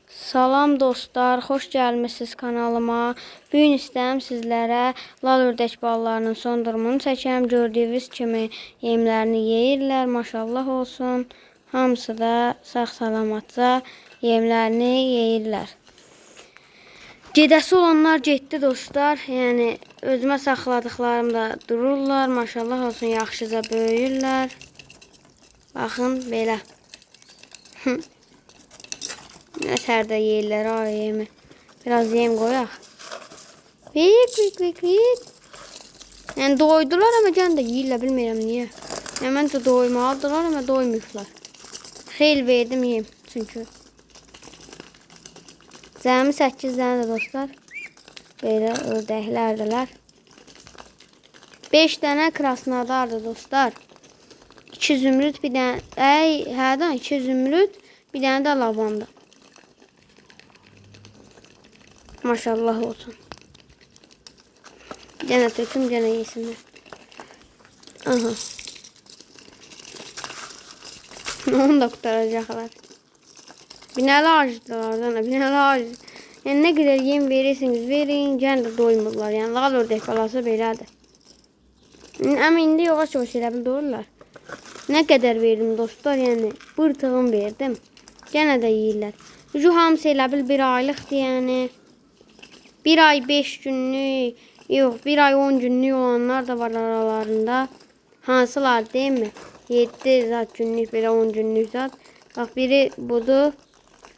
Salam dostlar, xoş gəlmisiniz kanalıma. Bu gün istəyirəm sizlərə lal ördək balalarının son durumunu çəkəm. Gördüyünüz kimi yemlərini yeyirlər, maşallah olsun. Hamısı da sağ-salamatca yemlərini yeyirlər. Gedəsi olanlar getdi dostlar. Yəni özümə saxladıqlarım da dururlar, maşallah olsun, yaxşıca böyüyürlər. Baxın belə. Nətərdə yeyirlər yemi. Biraz yem qoyaq. Vik. Yəni doydular, amma gən də yeyirlər, bilmirəm niyə. Yəni məncə doymalıdırlar, amma doymuyublar. Xeyli verdim yem çünki. Cəmi 8 dənə də dostlar. Belə ördəklərdilər. 5 dənə krasnodardır dostlar. 2 zümrüd, bir dənə, 2 zümrüd, bir dənə də lavanda. Maşallah olsun. Gene töküm, gene yesinler. Aha. Onu da kurtaracaklar. Binəli ağacdılar, binəli ağacı. Yəni nə qədər yem verirsiniz, verin, gene də doymurlar. Yəni lal ördək balası belədir. Amma indi yavaş-yavaş elə bil doğurlar. Nə qədər verdim dostlar, yəni bırtığım verdim. Gene də yeyirlər. Şu hamısı elə bil bir aylıqdır, yəni. 1 ay 5 günlük, yox 1 ay 10 günlük olanlar da var aralarında. Hansılar değil mi? 7 zat günlük, belə 10 günlük zat. Bax biri budur,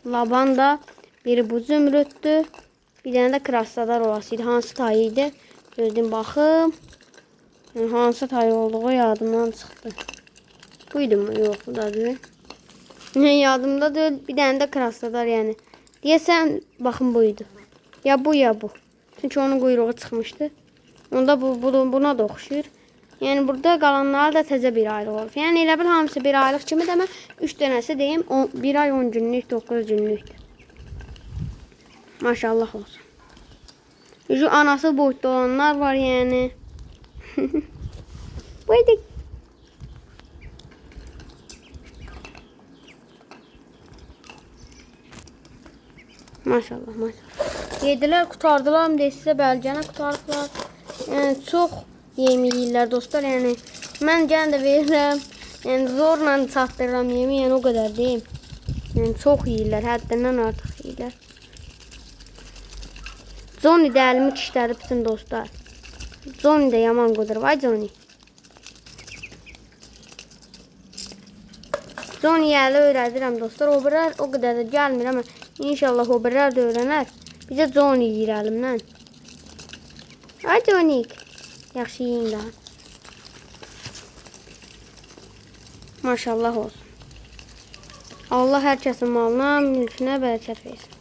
lavanda, biri bu zümrüddür. Bir dənə də krasnodar olasıydı. Hansı tayı idi? Gözlədim baxım. Yəni, hansı tayı olduğu yadımdan çıxdı. Buydu mu? Yox, bu da deyil. Yadımda deyil. Bir dənə də krasnodar yəni. Deyəsən, baxın buydu. Ya bu ya bu. Çünki onun quyruğu çıxmışdı. Onda buna da oxşuyur. Yəni burada qalanlar da təzə bir aylıq olur. Yəni elə bil hamısı bir aylıq kimi demə. 3 dənəsi deyim 1 ay 10 günlük, 9 günlükdür. Maşallah olsun. Şu anası boyutda olanlar var yəni. Buydu. Maşallah. Yedilər, qutardılar mı deyilsə, bəlgənə qutardılar. Yəni, çox yem yeyirlər dostlar. Yəni, mən gən də verirəm. Yəni, zorla çatdırıram yemi, yəni o qədər deyim. Yəni, çox yeyirlər, həddindən artıq yeyirlər. Johnny də əlimi kişlədi bütün dostlar. Johnny də yaman qudur. Vay Johnny. Johnny-yə əli öyrədirəm dostlar. O birər o qədər də gəlmir, amma inşallah o birər də öyrənər. Bizə Johnny yiyir əlimdən. Ay Johnny. Yaxşı yiyin daha. Maşallah olsun. Allah hər kəsin malına, mülkünə bərəkət versin.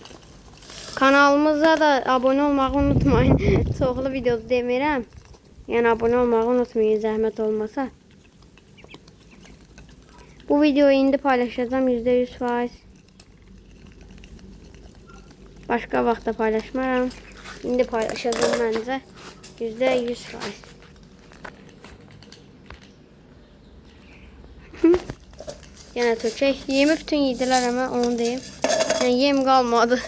Kanalımıza da abunə olmağı unutmayın. Çoxlu video demirəm. Yəni abunə olmağı unutmayın, zəhmət olmasa. Bu videoyu indi paylaşacağım %100%. Başka vaxtda paylaşmaram. İndi paylaşacağım məncə %100%. Yenə tökək. Yemi bütün yedilər amma onu deyim. Yəni yem qalmadı.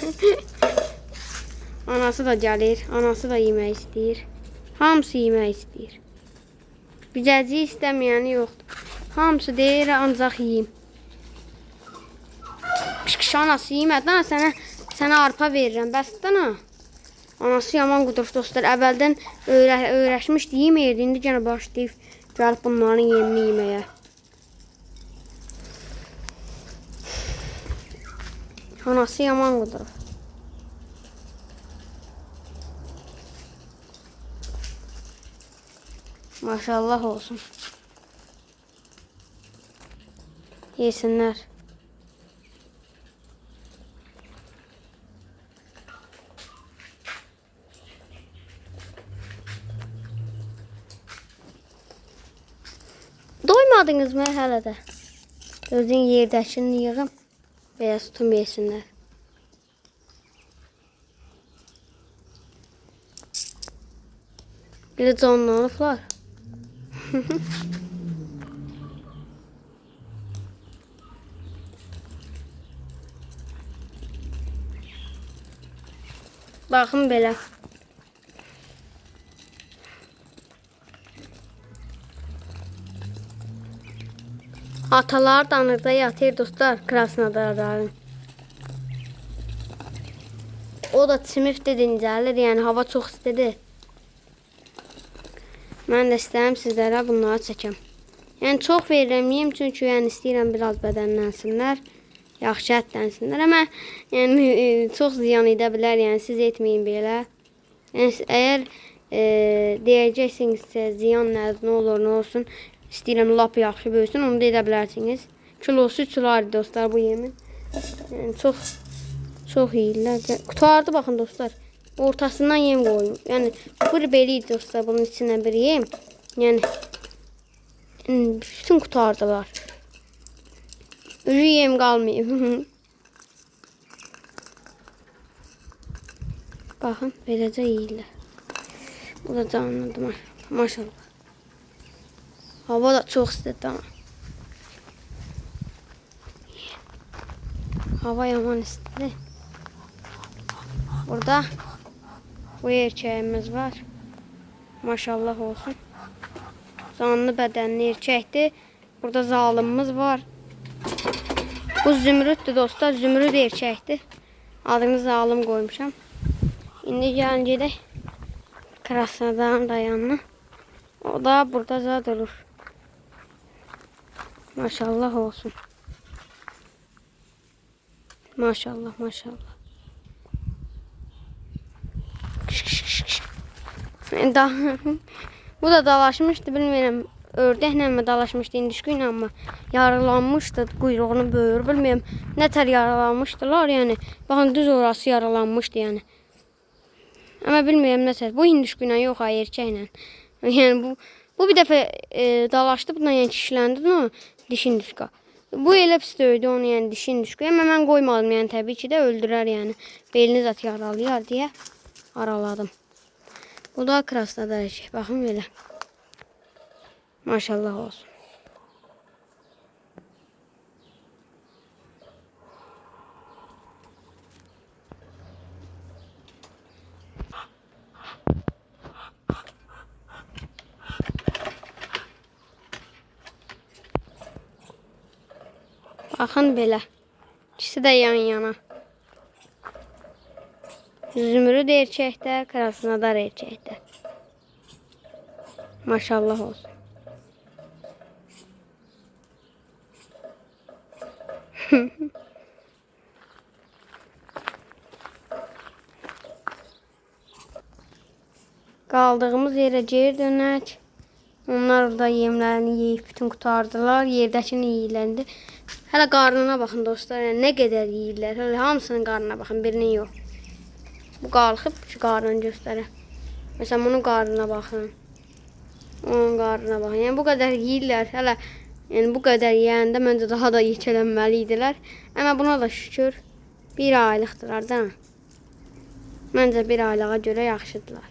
Anası da gəlir. Anası da yemək istəyir. Hamısı yemək istəyir. Bizəcək istəməyəni yoxdur. Hamısı deyir ancaq yeyim. Qış anası yemədən sənə arpa verirəm. Bəsdən ha. Anası yaman qudur dostlar. Əvvəldən öyrəşmişdi, yeməyirdi. İndi gənə başlayıb gəlib bunların yemini yeməyə. Anası yaman qudur. Maşallah olsun. Yesinlər. Doymadınız mı hələ də? Özün yerdəkini yığım. Veya tutum yesinlər. Bir də canlanıblar. Baxın belə. Atalar danırda yatır dostlar, Krasnodarların. O da çimifdə dincəlir, yəni hava çox istidir. Mən də istəyirəm sizlərə bunları çəkəm. Yəni çox verirəm yeyim, çünki yəni istəyirəm biraz bədənlənsinlər, yaxşı ətlənsinlər. Amma yəni çox ziyan edə bilər, yəni siz etməyin belə. Yəni əgər deyəcəksinizsə ziyan nədir, nə olur, nə olsun, istəyirəm lap yaxşı böyüsün, onu da edə bilərsiniz. Kilosu 3 kilo dostlar bu yemin. Yəni çox yeyirlər. Qutardı baxın dostlar. Ortasından yem qoyun. Yəni bir beliydi dostlar, bunun içindən bir yem. Yəni bütün qutardılar. Üzü yem qalmayıb. Baxın, beləcə yeyirlər. Bu da canlıdır, maşallah. Hava da çox istidir ama. Hava yaman istidir. Burada bu erkəyimiz var. Maşallah olsun. Canlı bədənli erkəkdir. Burada zalımımız var. Bu zümrüddür dostlar. Zümrüd erkəkdir. Adını zalım qoymuşam. İndi gəlin gedək Krasnodarın da yanına. O da burada zad olur. Maşallah olsun. Maşallah, maşallah. Bu da dalaşmışdı, bilmirəm. Ördəklə mi dalaşmışdı, indişkuyla mı yaralanmışdı, quyruğunu böyür, bilmirəm. Nətər yaralanmışdılar, yəni. Baxın, düz orası yaralanmışdı, yəni. Amma bilmirəm nətər. Bu indişkuyla yox, erkəklə. Yəni bu bir dəfə dalaşdı, bundan yəni kişiləndi, o dişi indişka. Bu elə pis döydü onu, yəni dişi indişka. Amma mən qoymadım, yəni təbii ki də öldürər, yəni. Belini zat yaralayar deyə araladım. Bu da Krasnodar erkək. Baxın belə. Maşallah olsun. Baxın belə. İkisi də yan-yana. Zümrüd erkəkdə, Krasnodar erkəkdə. Maşallah olsun. Qaldığımız yerə geri dönək. Onlar orada yemlərini yeyib bütün qutardılar. Yerdəkini yeyirləndi. Hələ qarnına baxın dostlar. Yəni, nə qədər yeyirlər. Hələ hamısının qarnına baxın. Birinin yox. Bu qalxıb şu qarnını göstərə. Məsələn, bunun qarnına baxın. Onun qarnına baxın. Yəni, bu qədər yeyirlər. Hələ yəni, bu qədər yeyəndə məncə daha da yekələnməli idilər. Amma buna da şükür. Bir aylıqdırlar da. Məncə bir aylığa görə yaxşıdırlar.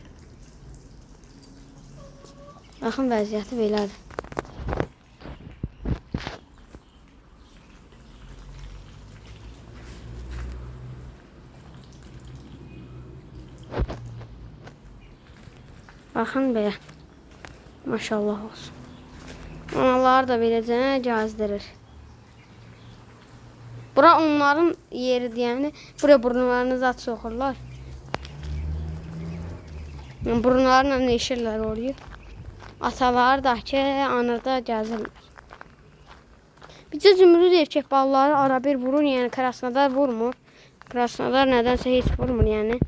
Baxın, vəziyyəti belədir. Baxın belə. Maşallah olsun. Analar da beləcə gəzdirir. Bura onların yeridir, yəni. Buraya burunlarını zat soxurlar. Burunlarla neşirlər orayı. Atalar da ki, anırda gəzirlər. Bizə zümrüd erkək balları ara bir vurur, yəni Krasnodar vurmur. Krasnodar nədənsə heç vurmur, yəni.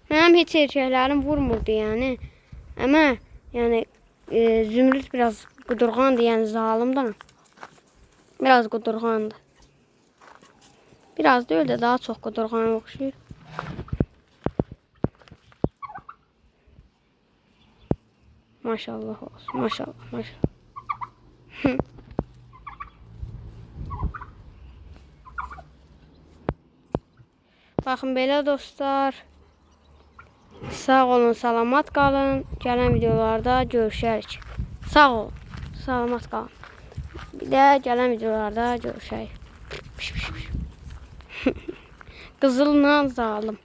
Mənim heç erkəklərim vurmurdu, yəni. Amma, yəni, zümrüd biraz qudurğandır, yəni zalımdır. Biraz qudurğandır. Biraz deyil də daha çox qudurğana oxşuyur. Maşallah olsun, maşallah, maşallah. Baxın belə dostlar. Sağ olun, salamat qalın. Gələn videolarda görüşərik. Sağ olun, salamat qalın. Bir də gələn videolarda görüşərik. Qızılla zalım.